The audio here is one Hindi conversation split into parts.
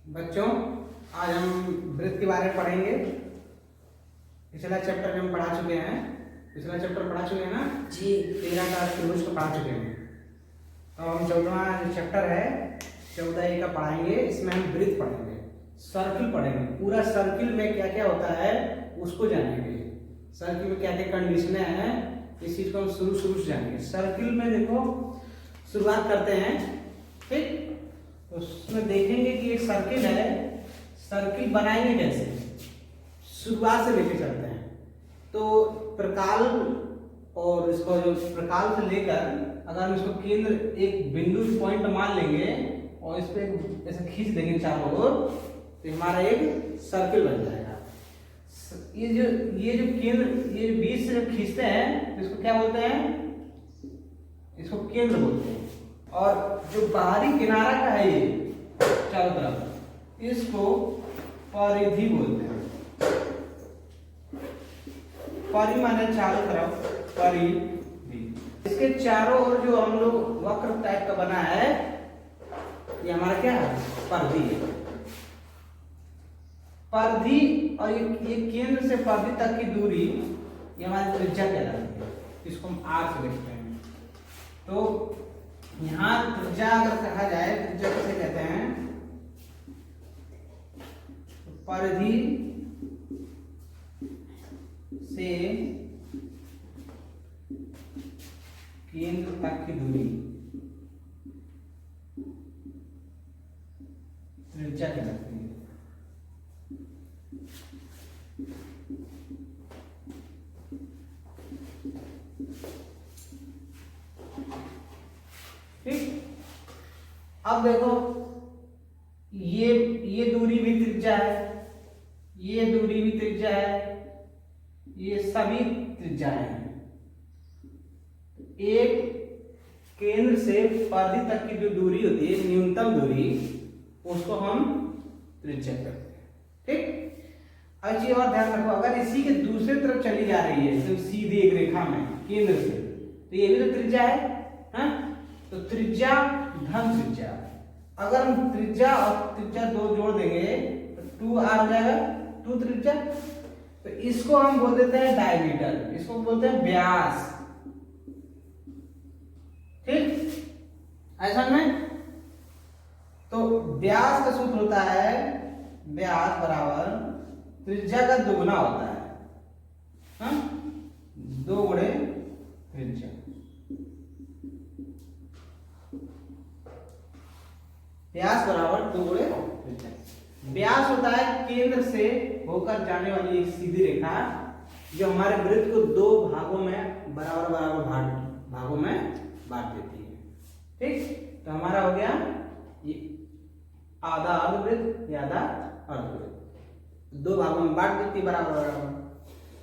बच्चों, आज हम वृत्त के बारे में पढ़ेंगे। पिछला चैप्टर में हम पढ़ा चुके हैं। पिछला चैप्टर पढ़ा चुके हैं ना जी। 13 का त्रिभुज को पढ़ा चुके हैं। अब हम 14वां जो चैप्टर है 14A का पढ़ाएंगे। इसमें हम वृत्त पढ़ेंगे, सर्किल पढ़ेंगे। पूरा सर्किल में क्या क्या होता है उसको जानेंगे। सर्किल में क्या क्या कंडीशनें हैं इस चीज को हम शुरू से जानेंगे। सर्किल में देखो, शुरुआत करते हैं, ठीक। तो उसमें देखेंगे कि एक सर्किल है, सर्किल बनाएंगे कैसे, शुरुआत से लेके चलते हैं। तो प्रकाल और इसको जो प्रकाल से लेकर अगर हम इसको केंद्र एक बिंदु पॉइंट मान लेंगे और इस पे ऐसे खींच देंगे चारों ओर, तो हमारा एक सर्किल बन जाएगा। ये जो केंद्र, ये बीच से जब खींचते हैं तो इसको क्या बोलते हैं, इसको केंद्र बोलते हैं। और जो बाहरी किनारा का है ये चारों तरफ, इसको परिधि बोलते हैं। परि माने चारों तरफ, परिधि। इसके चारों ओर जो हम लोग वक्र टाइप का बना है, ये हमारा क्या है, परिधि है। परिधि और ये केंद्र से परिधि तक की दूरी, ये हमारी त्रिज्या कहलाती है। इसको हम आर से लिखते हैं। तो यहाँ त्रिज्या अगर कहा जाए, त्रिज्या किसे कहते हैं, परिधि से केंद्र तक की दूरी त्रिज्या कहलाती है। ठीक। अब देखो, ये दूरी भी त्रिज्या है, ये दूरी भी त्रिज्या है, ये सभी त्रिज्या है। एक केंद्र से परिधि तक की जो दूरी होती है, न्यूनतम दूरी, उसको हम त्रिज्या कहते हैं। ठीक। अब ये और ध्यान रखो, अगर इसी के दूसरी तरफ चली जा रही है तो सीधी एक रेखा में केंद्र से, तो ये भी तो त्रिज्या है, हाँ? तो त्रिज्या धन त्रिज्या। अगर हम त्रिज्या और त्रिज्या दो जोड़ देंगे तो 2r हो जाएगा, 2 त्रिज्या। तो इसको हम बोल देते हैं डायमीटर, इसको बोलते हैं व्यास। ठीक, ऐसा में तो व्यास का सूत्र होता है, व्यास बराबर त्रिज्या का दोगुना होता है, हाँ? 2 गुणे त्रिज्या। व्यास बराबर 2 गुणे त्रिज्या। व्यास होता है केंद्र से होकर जाने वाली एक सीधी रेखा जो हमारे वृत्त को 2 भागों में बराबर भागों में बांट देती है। ठीक। तो हमारा हो गया ये आधा अर्धवृत्त या आधा अर्धवृत्त, 2 भागों में बांट देती है बराबर।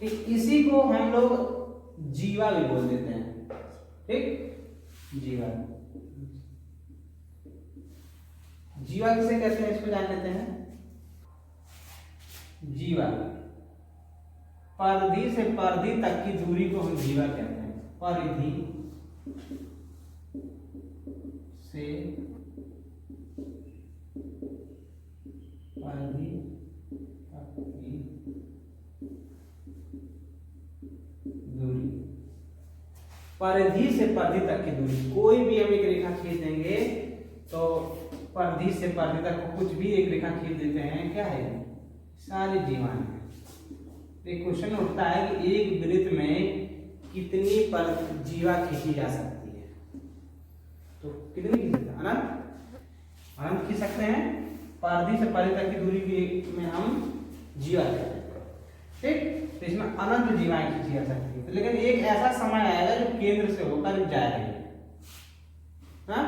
ठीक। इसी को हम लोग जीवा भी बोल देते हैं। ठीक, जीवा। जीवा किसे कहते हैं इसको जान लेते हैं। जीवा, परिधि से परिधि तक की दूरी को हम जीवा कहते हैं। परिधि से परिधि तक की दूरी, परिधि से परिधि तक की दूरी। कोई भी हम एक रेखा खींच देंगे तो परिधि से परिधि तक कुछ भी एक रेखा खींच देते हैं, क्या है, सारी जीवाएं हैं। एक क्वेश्चन उठता है कि एक वृत्त में कितनी जीवा खींची जा सकती है, तो कितनी खींच सकते हैं, अनंत खींच सकते हैं। परिधि से परिधि तक की दूरी में हम जीवा कहते हैं। ठीक। तो इसमें अनंत जीवाएं खींची जा सकती है। लेकिन एक ऐसा समय आएगा जो केंद्र से होकर जा रही है, हाँ?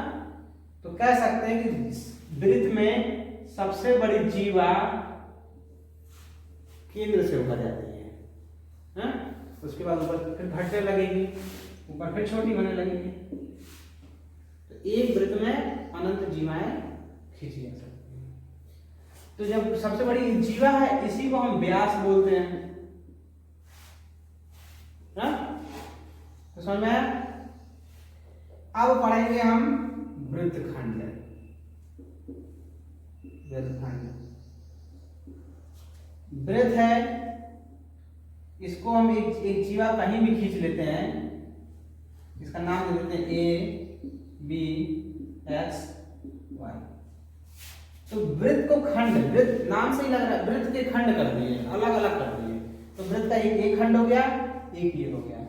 तो कह सकते हैं कि वृत्त में सबसे बड़ी जीवा केंद्र से होकर जाती है, हाँ? उसके बाद ऊपर फिर घटने लगेगी, ऊपर फिर छोटी होने लगेगी। तो एक वृत्त में अनंत जीवाएं खींची जा सकती हैं। तो जब सबसे बड़ी जीवा है, इसी को हम व्यास बोलते हैं, हाँ? तो समझ में आया? अब पढ़ेंगे हम वृत्तखंड। वृत्तखंड। वृत्त है, इसको हम एक जीवा कहीं भी खींच लेते हैं, इसका नाम दे देते हैं ए बी एक्स वाई। तो वृत्त को खंड, वृत्त नाम से ही लग रहा है, वृत्त के खंड कर दिए, अलग अलग कर दिए। तो वृत्त का एक खंड हो गया, एक ये हो गया।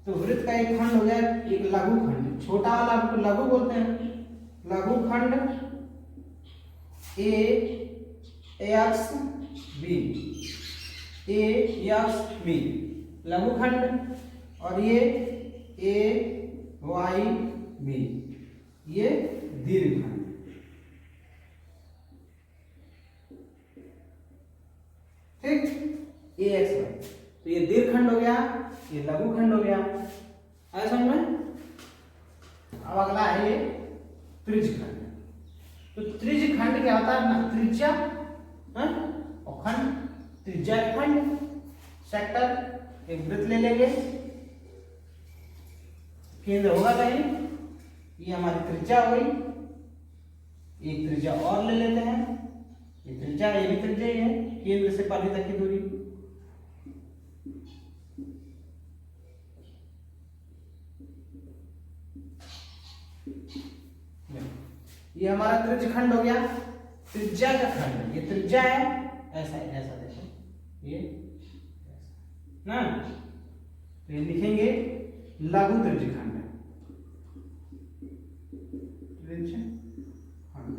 तो वृत्त का एक खंड हो गया, एक लघु खंड, छोटा वाला आपको लघु बोलते हैं, लघु खंड ए एक्स बी, ए एक्स बी लघु खंड, और ये ए वाई बी ये दीर्घ खंड। ठीक, ए एक्स वाई, तो ये दीर्घ खंड हो गया, ये लघु खंड हो गया। आया समझ में? अब अगला है ये त्रिज्य खंड। तो त्रिज्य खंड क्या होता है ना, त्रिज्या और खंड, त्रिज्या खंड सेक्टर। एक वृत्त ले लेंगे, केंद्र होगा कहीं, ये हमारी त्रिज्या हो गई, एक त्रिज्या और ले लेते हैं, ये त्रिज्या, ये भी त्रिज्या ही है, केंद्र से परिधि तक की दूरी। ये हमारा त्रिज्य खंड हो गया, त्रिज्या का खंड, ये त्रिज्या है, ऐसा है, ऐसा देखो ये ना, तो ये लिखेंगे लघु त्रिज्य खंड, त्रिज्य खंड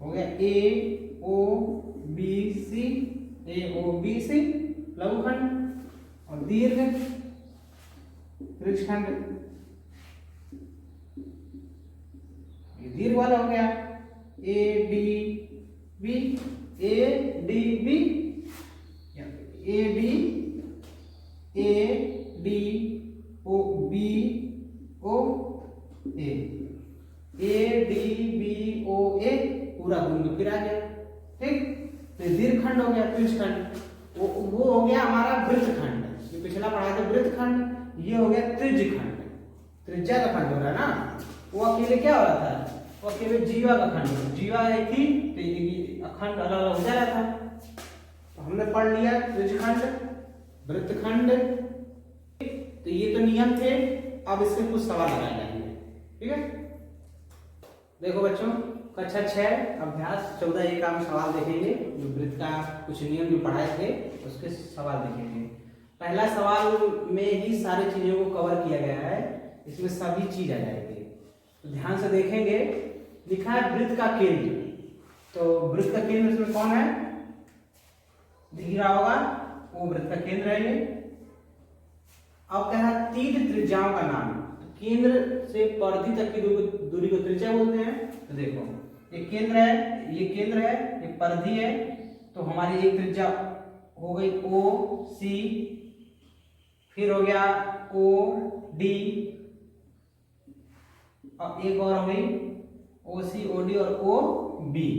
हो गया। ए ओ बी सी, ए ओ बी सी लघु खंड, और दीर्घ त्रिज्य खंड, दीर्घ वाला हो गया A D B, A D B, A D, A D O B O A, A D B O A पूरा घूम फिर आ गया। ठीक, तो दीर्घ खंड हो गया, त्रिज्य खंड, वो हो गया हमारा वृत्त खंड, ये पिछला पढ़ा था वृत्त खंड, ये हो गया त्रिज्य खंड, त्रिज्या का खंड हो रहा है ना। वो अकेले क्या हो रहा था, वो अकेले जीवा का खंड, जीवा एक थी तो खंड अलग अलग हो जा रहा था। तो हमने पढ़ लिया त्रिज्य खंड, वृत्त खंड। तो ये तो नियम थे, अब इसके कुछ सवाल लगाए जाएंगे। ठीक है, देखो बच्चों, कक्षा 6 अभ्यास 14 का हम सवाल देखेंगे, जो वृत्त का कुछ नियम जो पढ़ाए थे उसके सवाल देखेंगे। पहला सवाल में ही सारी चीजों को कवर किया गया है, इसमें सभी चीज आ जाएगी, तो ध्यान से देखेंगे। लिखा है वृत्त का केंद्र, तो वृत्त का केंद्र इसमें कौन है, दिख रहा होगा, वो वृत्त का केंद्र है ये। अब कह रहा है तीन त्रिज्याओं का नाम, तो केंद्र से परिधि तक की दूरी को त्रिज्या बोलते हैं। तो देखो, एक केंद्र है, ये केंद्र है, ये परिधि है, तो हमारी एक त्रिज्या हो गई ओ सी, फिर हो गया ओ डी, और एक और हो गई ओ सी ओ डी और ओ बी।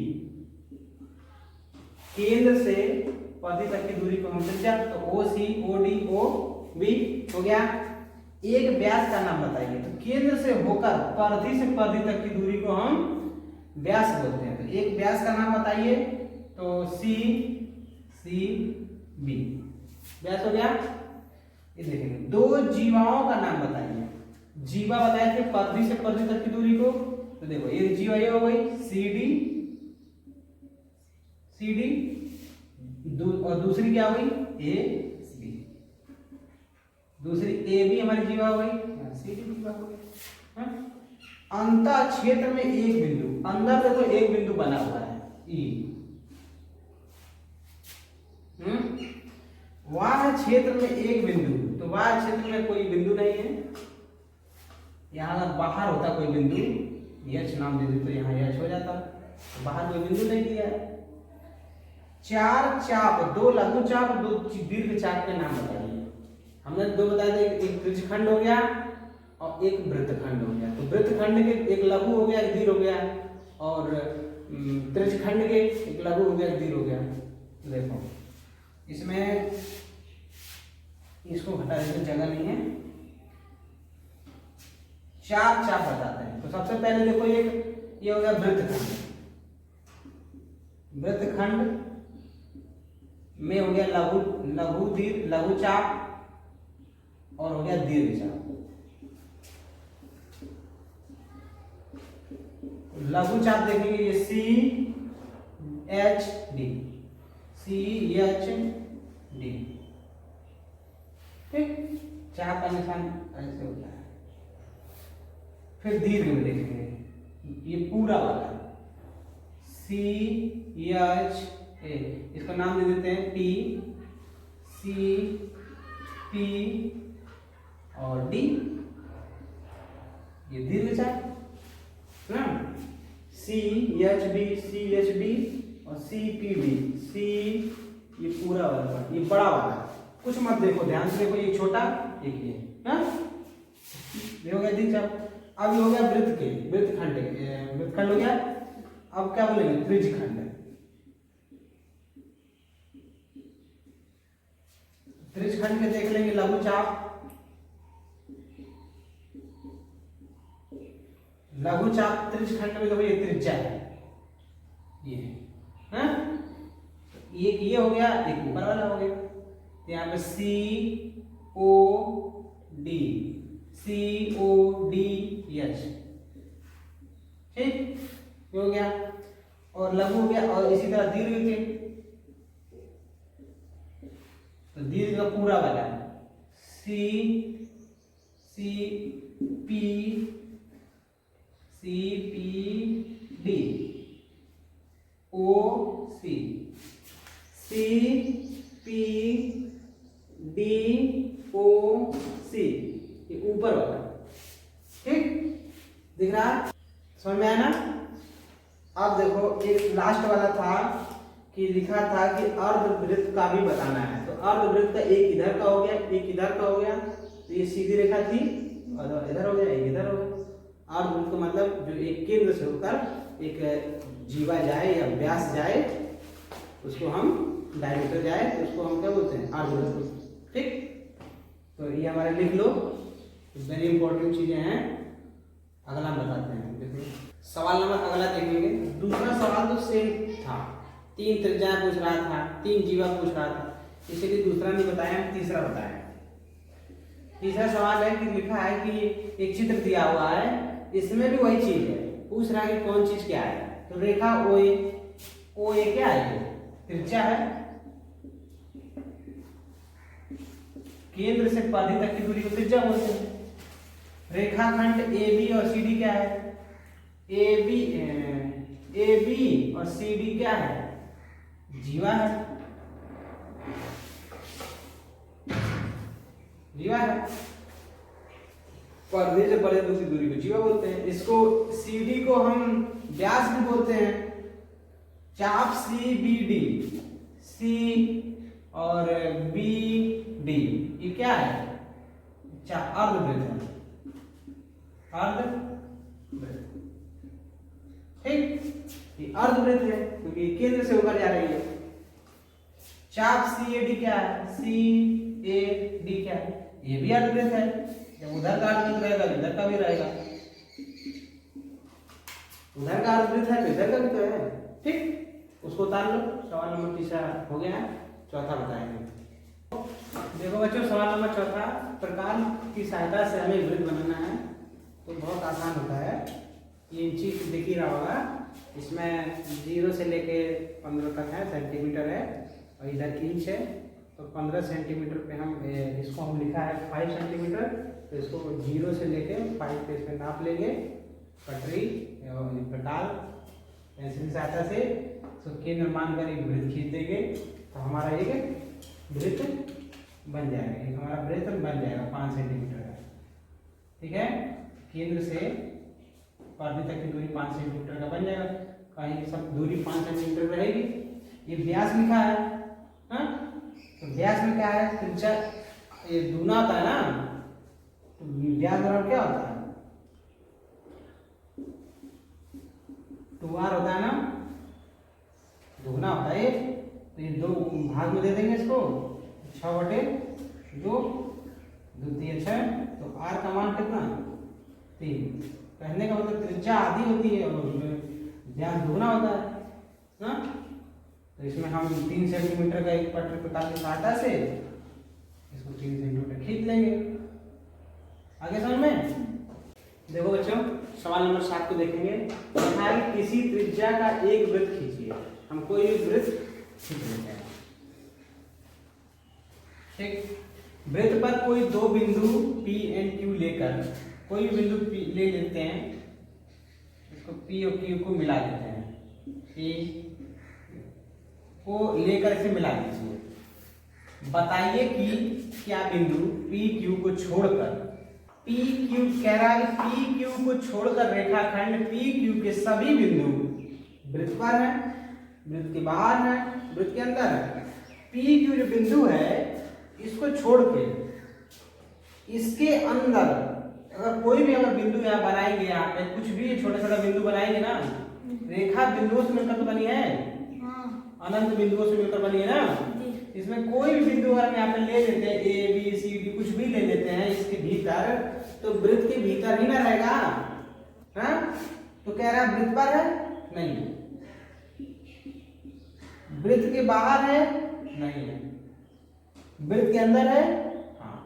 केंद्र से परिधि तक की दूरी को हम त्रिज्या, तो ओ सी ओ डी ओ बी हो गया। एक व्यास का नाम बताइए, तो केंद्र से होकर परिधि से परिधि तक की दूरी को हम व्यास बोलते हैं। तो एक व्यास का नाम बताइए, तो सी सी बी व्यास हो गया। ये देखेंगे, दो जीवाओं का नाम बताइए, जीवा बताए थे परिधि से परिधि तक की दूरी को, तो देखो ये जीवा ये हो गई सी डी, सी डी, और दूसरी क्या हो गई ए बी, दूसरी ए बी हमारी जीवा हो गई, सी डी जीवा हो गई। अंतर क्षेत्र में एक बिंदु, अंदर देखो एक बिंदु बना हुआ है ई, वह क्षेत्र में एक बिंदु, तो वह क्षेत्र में कोई बिंदु नहीं है। यहाँ बाहर होता कोई बिंदु, यच नाम दे दे तो यहाँ यच हो जाता, तो बाहर कोई बिंदु नहीं दिया है। चार चाप, दो लघु चाप, दो दीर्घ चाप के नाम बताइए। हमने दो बता दिए, एक त्रिज्य खंड हो गया और एक वृत्त खंड हो गया। तो वृत्त खंड के एक लघु हो गया, एक दीर्घ हो गया, और त्रिज्य खंड के एक लघु हो गया, एक दीर्घ हो गया। देखो इसमें इसको हटा देते, जगह नहीं है, चार चाप बताते हैं। तो सबसे पहले देखो, एक ये हो गया वृत्त खंड, वृत्तखंड में हो गया लघु लघु दीर्घ लघु चाप और हो गया दीर्घ चाप। लघु चाप देखेंगे ये C H D, C H D, ठीक। चाप का निशान ऐसे होता है। फिर दीर्घ में देखेंगे ये पूरा वाला सी एच ए, इसका नाम दे देते हैं पी, सी पी और डी, ये दीर्घ चाप ना। सी एच बी और सी पी डी, सी ये पूरा वाला, ये बड़ा वाला, कुछ मत देखो, ध्यान से देखो, ये छोटा एक ये, हाँ ये हो गया दीर्घ चाप। अब ये हो गया वृत्तखंड हो गया। अब क्या बोलेंगे, त्रिज्यखंड। त्रिज्यखंड के देख लेंगे लघु चाप, लघु चाप त्रिज्यखंड में देखो ये त्रिज्या है, ये हाँ, ये हो गया, एक ऊपर वाला हो गया। तो यहाँ पे सी ओ डी एच, ठीक, ये हो गया। और लघु हो गया। और इसी तरह दीर्घ के, तो दीर्घ का पूरा वाला C P D O C P D O C, ये ऊपर वाला, ठीक, दिख रहा है, समझ में आया ना। अब देखो एक लास्ट वाला था कि लिखा था कि अर्धवृत्त का भी बताना है। तो अर्धवृत्त का एक इधर का हो गया, एक इधर का हो गया, तो ये सीधी रेखा थी और इधर हो गया, एक इधर हो गया। अर्धवृत्त का मतलब जो एक केंद्र से होकर एक जीवा जाए या व्यास जाए, उसको हम डायमीटर जाए, तो उसको हम क्या बोलते हैं, अर्धवृत्त, ठीक। तो ये हमारे लिख लो, वेरी इंपॉर्टेंट चीजें हैं। अगला हम बताते हैं, देखिए सवाल नंबर अगला देखेंगे। दूसरा सवाल तो सेम था, 3 त्रिज्याएं पूछ रहा था, 3 जीवा पूछ रहा था, इसीलिए दूसरा नहीं बताया, हम तीसरा बताया। तीसरा सवाल है कि लिखा है कि एक चित्र दिया हुआ है, इसमें भी वही चीज है, पूछ रहा है कि कौन चीज क्या है। तो रेखा ओ ए क्या है, त्रिज्या है, केंद्र से परिधि तक की दूरी को त्रिज्या बोलते हैं। रेखाखंड ए बी और सी डी क्या है, ए बी और सी डी क्या है, जीवा है, जीवा है। परिधि से परिधि की दूरी को जीवा बोलते हैं। इसको सी डी को हम व्यास भी बोलते हैं। चाप सी बी डी, सी और बी डी, ये क्या है, अर्धवृत्त है, अर्धवृत्त, ठीक, ये अर्धवृत्त है क्योंकि केंद्र से होकर जा रही है। चाप सी ए डी क्या है, सी ए डी क्या है, ये भी अर्धवृत्त है। जब उधर का अर्धवृत्त रहेगा इधर का भी रहेगा, उधर का अर्धवृत्त है तो इधर का भी तो है, ठीक। उसको उतार लो। सवाल नंबर तीसरा हो गया, चौथा बताएंगे। देखो बच्चों, सवाल नंबर चौथा, प्रकार की सहायता से हमें वृत्त बनाना है। तो बहुत आसान होता है, ये चीज दिख ही रहा होगा, इसमें 0 से लेके 15 तक है, सेंटीमीटर है, और इधर इंच है। तो 15 सेंटीमीटर पे हम इसको हम लिखा है 5 सेंटीमीटर, तो इसको 0 से लेके 5 पे इसमें नाप लेंगे, कटरी प्रकार पेंसिल सहायता से, तो केंद्र मानकर एक वृत्त खींच देंगे, तो हमारा एक वृत्त बन जाएगा, एक हमारा वृत्त बन जाएगा 5 सेंटीमीटर का, ठीक है। केंद्र से परिधि तक की दूरी 5 सेंटीमीटर का बन जाएगा, कहीं सब दूरी 5 सेंटीमीटर रहेगी। ये व्यास लिखा है, हाँ, तो व्यास में क्या है, त्रिज्या ये दूना होता है ना, तो व्यास बराबर क्या होता है, 2r होता है ना, दुगना होता है। तो ये 2 भाग में दे देंगे इसको, 6/2, 2 3 6, तो r का मान कितना, 3। कहने का मतलब त्रिज्या आधी होती है और व्यास दुगना होता है ना। तो इसमें हम 3 सेंटीमीटर का एक पट निकाल के काटा से इसको 3 सेंटीमीटर खींच लेंगे। आगे समझ में? देखो बच्चों, सवाल नंबर 7 को देखेंगे। कहा है कि किसी त्रिज्या का एक वृत्त खींचिए। हम कोई भी वृत्त खींच लेते हैं। ठीक, वृत्त पर कोई दो बिंदु P एंड Q लेकर कोई भी बिंदु P ले लेते हैं, इसको P और Q को मिला देते हैं। P को लेकर इसे मिला दीजिए। बताइए कि क्या बिंदु P Q को छोड़कर P Q कह रहा है कि P Q को छोड़कर रेखाखंड P Q के सभी बिंदु वृत्त पर है, वृत्त के बाहर है, वृत्त के अंदर है। P Q जो बिंदु है इसको छोड़ के इसके अंदर अगर कोई भी अगर बिंदु यहाँ बनाएंगे, यहाँ पे कुछ भी छोटा छोटा बिंदु बनाएंगे ना, रेखा बिंदुओं से मिलकर तो बनी है, अनंत बिंदुओं से मिलकर बनी है ना। इसमें कोई भी बिंदु अगर हम यहाँ पे ले लेते हैं A B C D कुछ भी ले लेते हैं इसके भीतर, तो वृत्त के भीतर ही ना रहेगा। हाँ, तो कह रहा है वृत्त पर है, नहीं है। वृत्त के बाहर है, नहीं है। वृत्त के अंदर है, हाँ।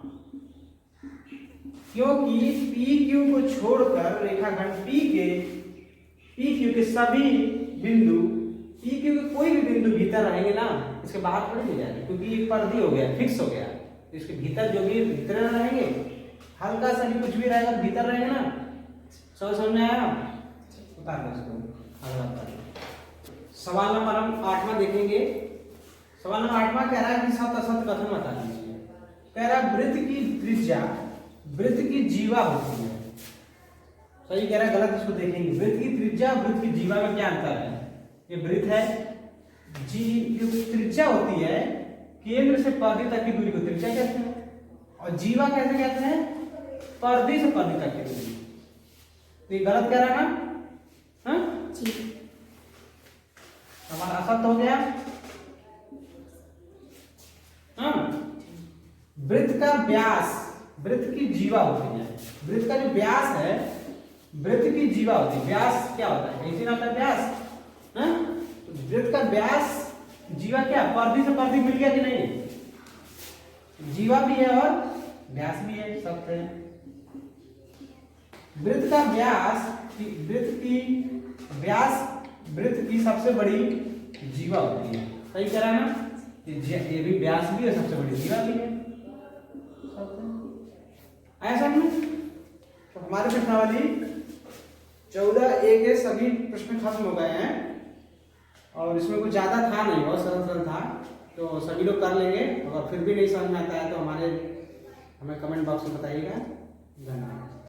क्योंकि P Q को छोड़कर रेखाखंड P Q के सभी बिंदु P Q के कोई भी बिंदु भीतर रहेंगे ना, इसके बाहर थोड़ी नहीं जाएंगे, क्योंकि ये परिधि हो गया, फिक्स हो गया। तो इसके भीतर जो भी भीतर रहेंगे, हल्का सा भी कुछ भी रहेगा तो भीतर रहेंगे ना। समझ में आया? उतार दो इसको, अगला उतार। सवाल नंबर हम 8वां देखेंगे। सवाल नंबर 8वां कह रहा है कि सत असत कथन बता दीजिए। कह रहा है वृत्त की त्रिज्या वृत्त की जीवा होती है। सही कह रहा है, गलत इसको देखेंगे। वृत्त की त्रिज्या वृत्त की जीवा में क्या अंतर है? ये वृत्त है, जो त्रिज्या होती है केंद्र से परिधि तक की दूरी को त्रिज्या कहते हैं, और जीवा कैसे कहते हैं? परिधि से परिधि तक की दूरी। तो ये गलत कह रहा है ना? हाँ जी, हमारा असत हो गया। हाँ, वृत्त का व्यास वृत्त की जीवा होती है। वृत्त का जो व्यास है वृत्त की जीवा होती है। व्यास क्या होता है? ऐसे ना होता है व्यास। हाँ, तो वृत्त का व्यास जीवा क्या, परिधि से परिधि मिल गया कि नहीं? जीवा भी है और व्यास भी है, सब है। वृत्त का व्यास वृत्त की सबसे बड़ी जीवा होती है। सही कह रहा है ना? ये भी व्यास भी है, सबसे बड़ी जीवा भी है। ऐसा नहीं, तो हमारे प्रश्नावली 14A के सभी प्रश्न खत्म हो गए हैं, और इसमें कुछ ज्यादा था नहीं, बहुत सरल सरल था, तो सभी लोग कर लेंगे। अगर फिर भी नहीं समझ में आता है तो हमें कमेंट बॉक्स में बताइएगा। धन्यवाद।